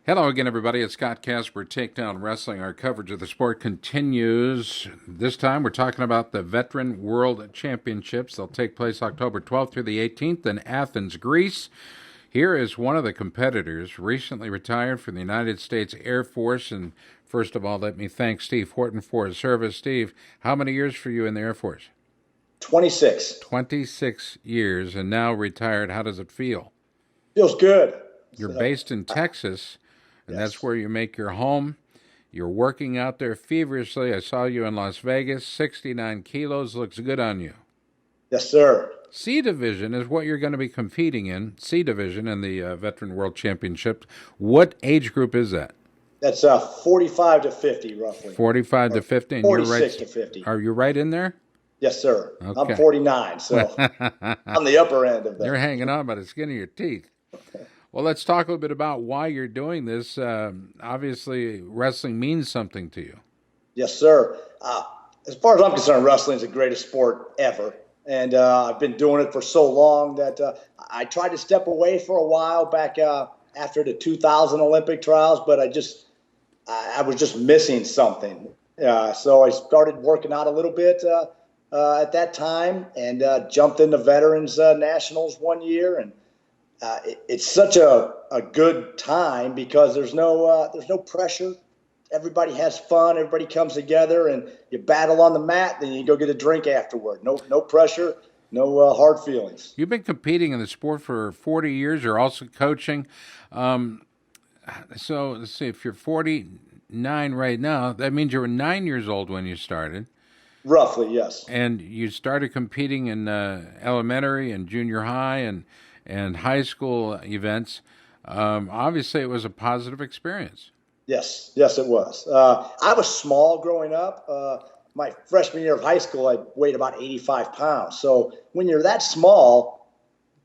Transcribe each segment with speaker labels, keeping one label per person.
Speaker 1: Hello again, everybody. It's Scott Casper, Takedown Wrestling. Our coverage of the sport continues. This time we're talking about the Veteran World Championships. They'll take place October 12th through the 18th in Athens, Greece. Here is one of the competitors, recently retired from the United States Air Force. And first of all, let me thank Steve Horton for his service. Steve, how many years for you in the Air Force?
Speaker 2: 26.
Speaker 1: 26 years, and now retired. How does it feel?
Speaker 2: Feels good.
Speaker 1: You're based in Texas, and that's
Speaker 2: Yes.
Speaker 1: where you make your home. You're working out there feverishly. I saw you in Las Vegas. 69 kilos looks good on you.
Speaker 2: Yes, sir.
Speaker 1: C Division is what you're going to be competing in. C Division in the Veteran World Championship. What age group is that?
Speaker 2: That's 45 to 50, roughly.
Speaker 1: 45 to 50. And you're
Speaker 2: 46
Speaker 1: right.
Speaker 2: to 50.
Speaker 1: Are you right in there?
Speaker 2: Yes, sir.
Speaker 1: Okay.
Speaker 2: I'm 49, so I'm the upper end of that.
Speaker 1: You're hanging on by the skin of your teeth. Well, let's talk a little bit about why you're doing this. Obviously, wrestling means something to you.
Speaker 2: Yes, sir. As far as I'm concerned, wrestling is the greatest sport ever. And I've been doing it for so long that I tried to step away for a while back after the 2000 Olympic trials, but I was just missing something. So I started working out a little bit at that time and jumped into Veterans Nationals one year. And it's such a good time because there's no pressure. Everybody has fun. Everybody comes together, and you battle on the mat. Then you go get a drink afterward. No pressure, no hard feelings.
Speaker 1: You've been competing in the sport for 40 years. You're also coaching. So let's see. If you're 49 right now, that means you were 9 years old when you started.
Speaker 2: Roughly, yes.
Speaker 1: And you started competing in elementary and junior high and high school events. Obviously, it was a positive experience.
Speaker 2: Yes, it was. I was small growing up. My freshman year of high school, I weighed about 85 pounds. So when you're that small,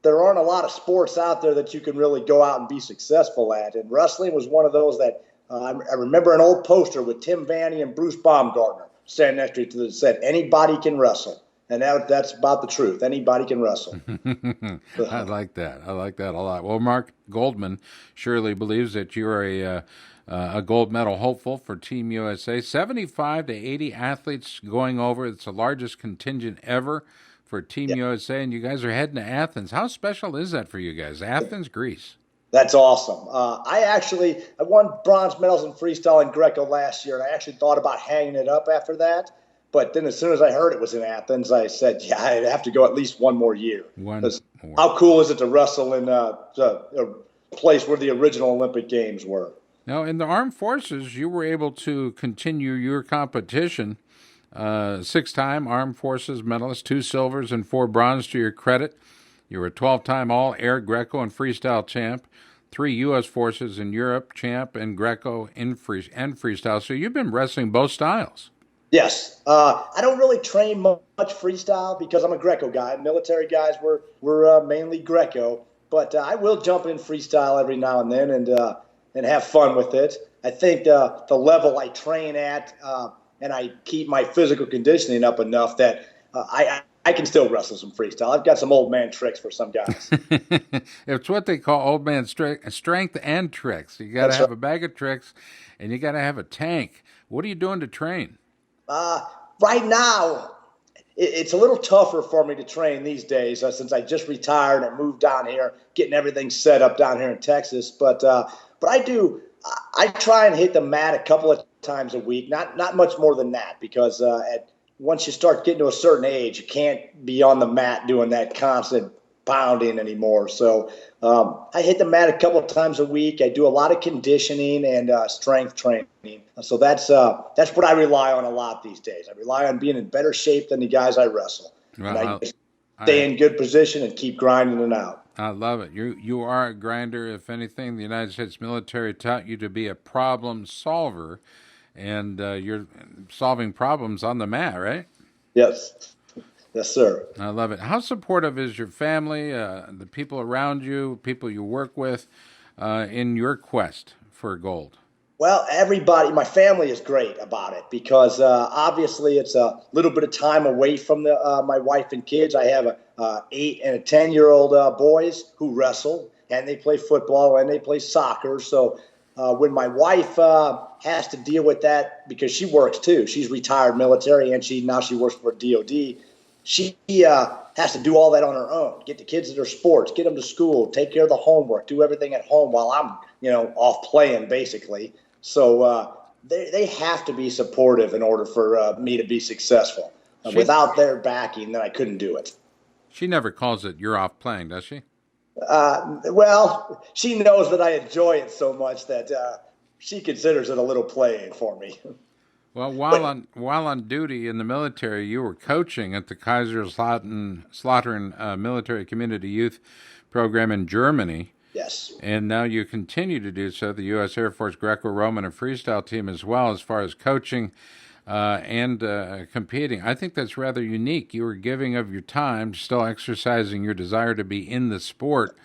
Speaker 2: there aren't a lot of sports out there that you can really go out and be successful at. And wrestling was one of those that I remember an old poster with Tim Vanny and Bruce Baumgartner standing next to it that said, "Anybody can wrestle." And that's about the truth. Anybody can wrestle.
Speaker 1: I like that. I like that a lot. Well, Mark Goldman surely believes that you're a gold medal hopeful for Team USA. 75 to 80 athletes going over. It's the largest contingent ever for Team USA, and you guys are heading to Athens. How special is that for you guys? Athens, Greece.
Speaker 2: That's awesome. I won bronze medals in freestyle and Greco last year, and I actually thought about hanging it up after that. But then as soon as I heard it was in Athens, I said, yeah, I'd have to go at least one more year. How cool is it to wrestle in a place where the original Olympic Games were?
Speaker 1: Now, in the armed forces, you were able to continue your competition. 6-time Armed Forces medalist, 2 silvers and 4 bronze to your credit. You were a 12-time All-Air Greco and Freestyle champ, 3 U.S. Forces in Europe champ, and Greco and freestyle. So you've been wrestling both styles.
Speaker 2: Yes. I don't really train much freestyle because I'm a Greco guy. Military guys, we're mainly Greco. But I will jump in freestyle every now and then and have fun with it. I think the level I train at and I keep my physical conditioning up enough that I can still wrestle some freestyle. I've got some old man tricks for some guys.
Speaker 1: It's what they call old man strength and tricks. You got to have a bag of tricks, and you got to have a tank. What are you doing to train?
Speaker 2: Right now, it's a little tougher for me to train these days since I just retired and moved down here, getting everything set up down here in Texas. But I do. I try and hit the mat a couple of times a week, not much more than that, because once you start getting to a certain age, you can't be on the mat doing that constant pounding anymore. So I hit the mat a couple of times a week. I do a lot of conditioning and strength training. So that's what I rely on a lot these days. I rely on being in better shape than the guys I wrestle.
Speaker 1: Well,
Speaker 2: and I just stay in good position and keep grinding it out.
Speaker 1: I love it. You are a grinder. If anything, the United States military taught you to be a problem solver, and you're solving problems on the mat, right?
Speaker 2: Yes. Yes, sir.
Speaker 1: I love it. How supportive is your family, the people around you, people you work with, in your quest for gold?
Speaker 2: Well, everybody, my family is great about it because obviously it's a little bit of time away from my wife and kids. I have a 8 and a 10-year-old boys who wrestle, and they play football and they play soccer. So When my wife has to deal with that because she works too, she's retired military and she works for DOD. She has to do all that on her own. Get the kids to their sports, get them to school, take care of the homework, do everything at home while I'm off playing basically. So they have to be supportive in order for me to be successful. Without their backing, then I couldn't do it.
Speaker 1: She never calls it "you're off playing," does she?
Speaker 2: Well, she knows that I enjoy it so much that she considers it a little playing for me.
Speaker 1: Well, while on duty in the military, you were coaching at the Kaiserslautern Military Community Youth Program in Germany.
Speaker 2: Yes.
Speaker 1: And now you continue to do so, the U.S. Air Force Greco-Roman and freestyle team as well, as far as coaching and competing. I think that's rather unique. You were giving of your time, still exercising your desire to be in the sport.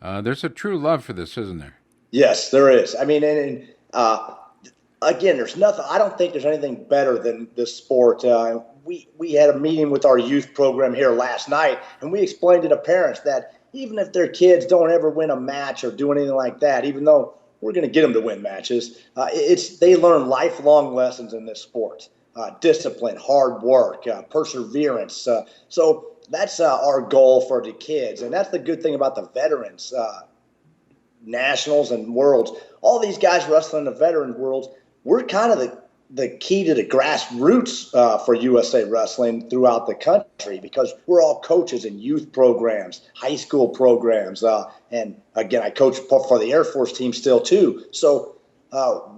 Speaker 1: There's a true love for this, isn't there?
Speaker 2: Yes, there is. I mean, again, there's nothing. I don't think there's anything better than this sport. We had a meeting with our youth program here last night, and we explained to the parents that even if their kids don't ever win a match or do anything like that, even though we're going to get them to win matches, they learn lifelong lessons in this sport: discipline, hard work, perseverance. So that's our goal for the kids, and that's the good thing about the veterans. Nationals and worlds, all these guys wrestling in the veteran worlds, we're kind of the key to the grassroots for USA Wrestling throughout the country, because we're all coaches in youth programs, high school programs, and again, I coach for the Air Force team still too. So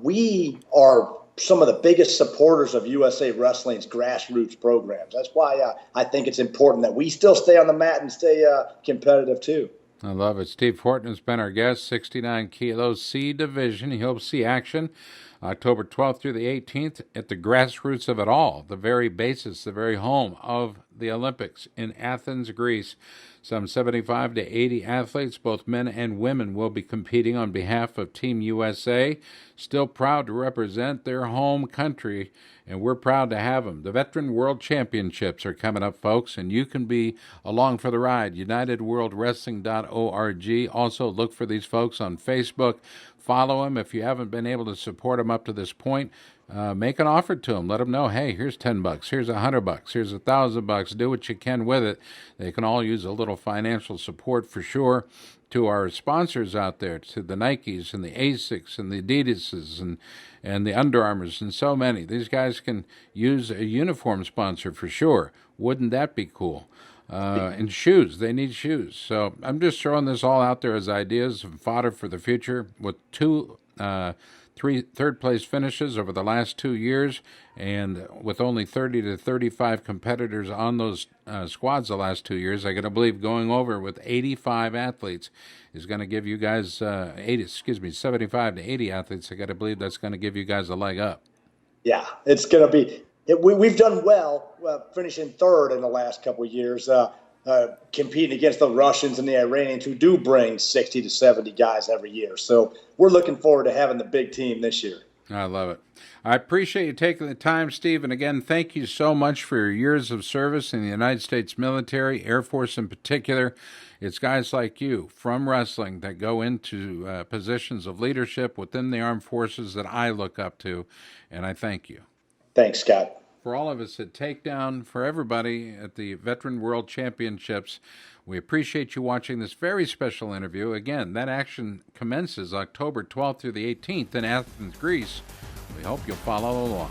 Speaker 2: we are some of the biggest supporters of USA Wrestling's grassroots programs. That's why I think it's important that we still stay on the mat and stay competitive too.
Speaker 1: I love it. Steve Horton has been our guest, 69 kilos, C Division. He hopes to see action October 12th through the 18th at the grassroots of it all, the very basis, the very home of the Olympics in Athens, Greece. Some 75 to 80 athletes, both men and women, will be competing on behalf of Team USA. Still proud to represent their home country, and we're proud to have them. The Veteran World Championships are coming up, folks, and you can be along for the ride. UnitedWorldWrestling.org. Also, look for these folks on Facebook. Follow them. If you haven't been able to support them up to this point, make an offer to them. Let them know, hey, here's $10, here's $100, here's $1,000. Do what you can with it. They can all use a little financial support for sure. To our sponsors out there, to the Nikes and the Asics and the Adidases and the Under Armours and so many. These guys can use a uniform sponsor for sure. Wouldn't that be cool? And shoes. They need shoes. So I'm just throwing this all out there as ideas and fodder for the future, with three third-place finishes over the last 2 years, and with only 30 to 35 competitors on those squads the last 2 years. I got to believe going over with 85 athletes is going to give you guys 75 to 80 athletes. I got to believe that's going to give you guys a leg up.
Speaker 2: Yeah, it's going to be. We've done well, finishing third in the last couple of years, competing against the Russians and the Iranians, who do bring 60 to 70 guys every year. So we're looking forward to having the big team this year.
Speaker 1: I love it. I appreciate you taking the time, Steve. And again, thank you so much for your years of service in the United States military, Air Force in particular. It's guys like you from wrestling that go into positions of leadership within the armed forces that I look up to, and I thank you.
Speaker 2: Thanks, Scott.
Speaker 1: For all of us at Takedown, for everybody at the Veteran World Championships, we appreciate you watching this very special interview. Again, that action commences October 12th through the 18th in Athens, Greece. We hope you'll follow along.